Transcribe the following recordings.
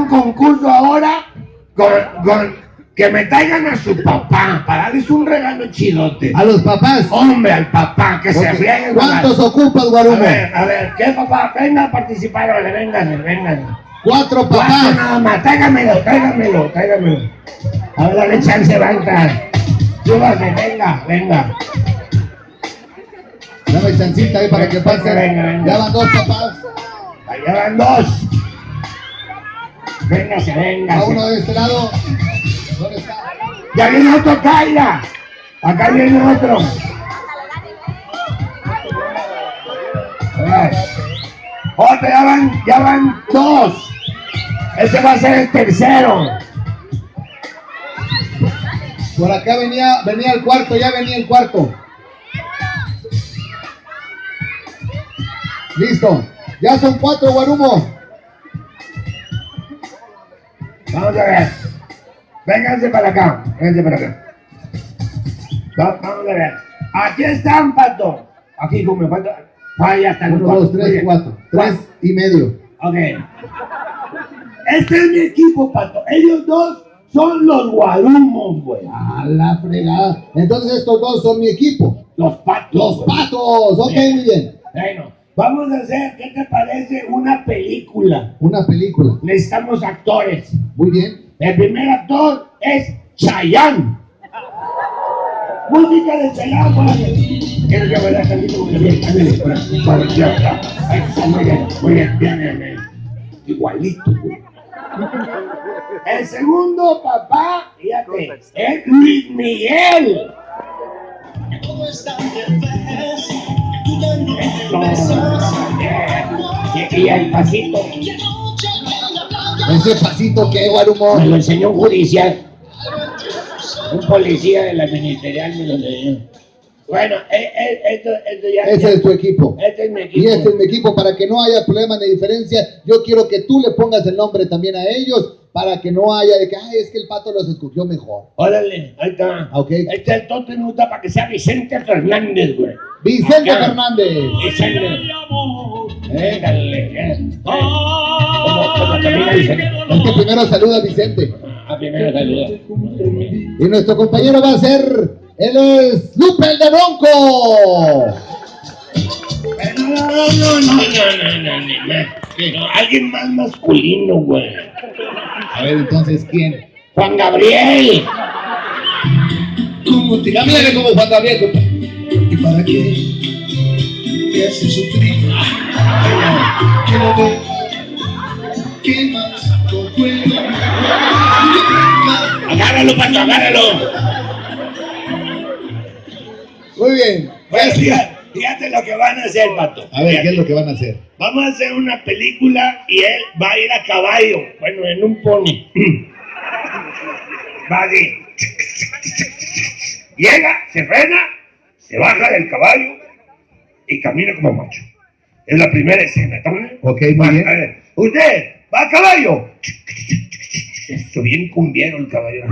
concurso ahora con que me traigan a su papá para darles un regalo chidote. ¿A los papás? Hombre, al papá, que se frieguen. ¿Cuántos ocupas, Guarumo? A ver, ¿qué papá? Venga a participar, vale, vengan. 4 papás. 4 nada más, tráigamelo. A ver, dale chance, va a entrar. Súbase, venga. Dame chancita ahí para que pase. Venga. Ya van 2 papás. Allá van 2. Véngase. A uno de este lado. ¿Dónde está? Ya viene otro, Kaira. Acá viene otro. Otro, ya van 2. Ese va a ser el tercero. Por acá venía el cuarto, ya venía el cuarto. Listo. Ya son 4, Guarumo. Vamos a ver. Vénganse para acá. Vamos a ver. Aquí están, Pato. Aquí, como me falta. Ya están. 1, 2, 3, 4. 3 y medio. Ok. Este es mi equipo, Pato. Ellos 2 son los Guarumos, güey. A la fregada. Entonces estos 2 son mi equipo. Los patos. Los patos. Ok, muy bien. Bueno, vamos a hacer, ¿qué te parece? Una película. Una película. Necesitamos actores. Muy bien. El primer actor es Chayanne. Música de Chayanne. Quiero que vaya tantito porque bien. Muy bien. Igualito. El segundo papá, fíjate, es Luis Miguel. Y el pasito. Ese pasito que, Guarumo. Me lo enseñó un judicial. Un policía de la ministerial me lo enseñó. Bueno, esto ya. Ese es tu equipo. Este es mi equipo. Y este es mi equipo. Para que no haya problema ni diferencia, yo quiero que tú le pongas el nombre también a ellos. Para que no haya de que, es que el pato los escogió mejor. Órale, ahí está. Ok. Este es el Toto Inuta para que sea Vicente Fernández, güey. Vicente Fernández. Vicente. ¿Cómo camina Vicente? Es que primero saluda a Vicente. Primero saluda. Y nuestro compañero va a ser, él es Lupe el de Bronco. No, alguien más masculino, güey. A ver, entonces, ¿quién? Juan Gabriel. Camínale como Juan Gabriel, compa. ¿Y para qué? ¿Qué hace sufrir? ¿Qué lo ve? ¿Qué más? Agárralo, Pato, agárralo. Muy bien. Pues fíjate lo que van a hacer, Pato. A ver, ¿qué es lo que van a hacer? Vamos a hacer una película y él va a ir a caballo. Bueno, en un pony. Va así. Llega, se frena, se baja del caballo y camina como macho. Es la primera escena, ¿está bien? Ok, muy bien. A ver, usted, va a caballo. Eso, bien cumbiero el caballo.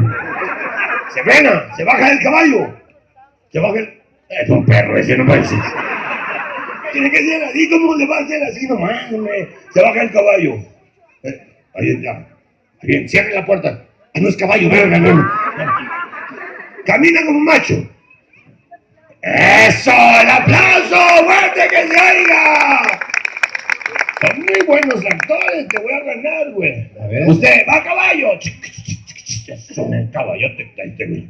Se frena, se baja del caballo. Se baja el... Es un perro ese, no parece. Tiene que ser así, ¿cómo le va a hacer así nomás? Se baja el caballo. Ahí está. Bien, cierre la puerta. Ah, no es caballo, no. Camina como un macho. ¡Eso! ¡El aplauso! ¡Fuerte que se oiga! Son muy buenos actores, te voy a ganar, güey. A ver. Usted, va a caballo. Son el caballote, güey.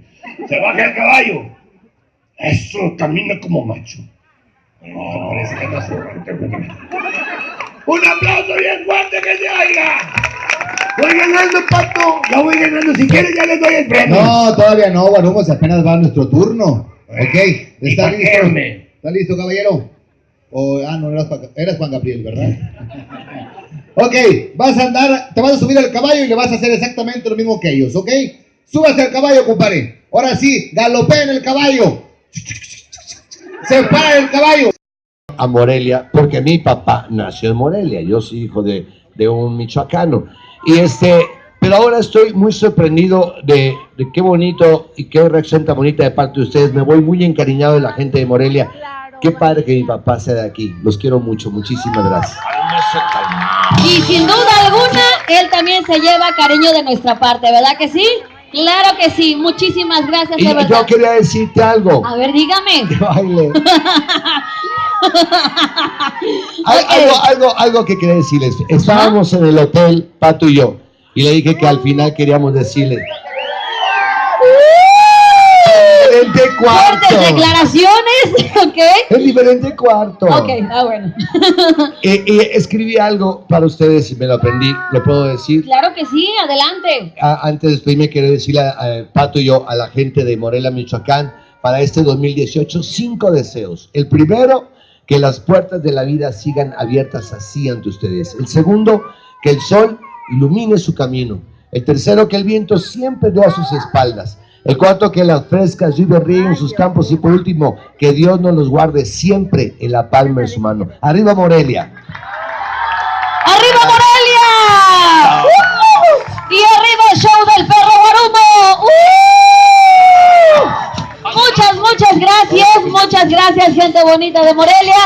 Se baja el caballo. Eso, camina como macho. No, parece que no se aguanta. ¡Un aplauso bien fuerte que se oiga! Voy ganando, Pato. Ya voy ganando. Si quieres, ya les doy el premio. No, todavía no, Guarumo, si apenas va nuestro turno. Ok, ¿está listo? ¿Está listo, caballero? No, eras Juan Gabriel, ¿verdad? Ok, te vas a subir al caballo y le vas a hacer exactamente lo mismo que ellos, ¿ok? Súbase al caballo, compadre. Ahora sí, galopea en el caballo. Se para el caballo. A Morelia, porque mi papá nació en Morelia, yo soy hijo de un michoacano. Pero ahora estoy muy sorprendido de qué bonito y qué reacción tan bonita de parte de ustedes. Me voy muy encariñado de la gente de Morelia. Qué padre que mi papá sea de aquí. Los quiero mucho. Muchísimas gracias. Y sin duda alguna, él también se lleva cariño de nuestra parte, ¿verdad que sí? Claro que sí. Muchísimas gracias, Y de verdad. yo quería decirte algo. A ver, dígame. Que baile. Algo que quería decirles. Estábamos en el hotel, Pato y yo, y le dije que al final queríamos decirle. Diferente cuarto. Fuertes declaraciones, ¿ok? En diferente cuarto. Ok, bueno. Y escribí algo para ustedes y me lo aprendí. ¿Lo puedo decir? Claro que sí, adelante. Antes de despedirme, quiero decirle a Pato y yo, a la gente de Morelia, Michoacán, para este 2018, 5 deseos. El primero, que las puertas de la vida sigan abiertas así ante ustedes. El segundo, que el sol ilumine su camino. El tercero, que el viento siempre dé a sus espaldas. El cuarto, que las frescas lluvias rieguen sus campos. Y por último, que Dios nos los guarde siempre en la palma de su mano. ¡Arriba Morelia! ¡Arriba Morelia! Y arriba el show del perro Guarumo. Muchas gracias, gente bonita de Morelia.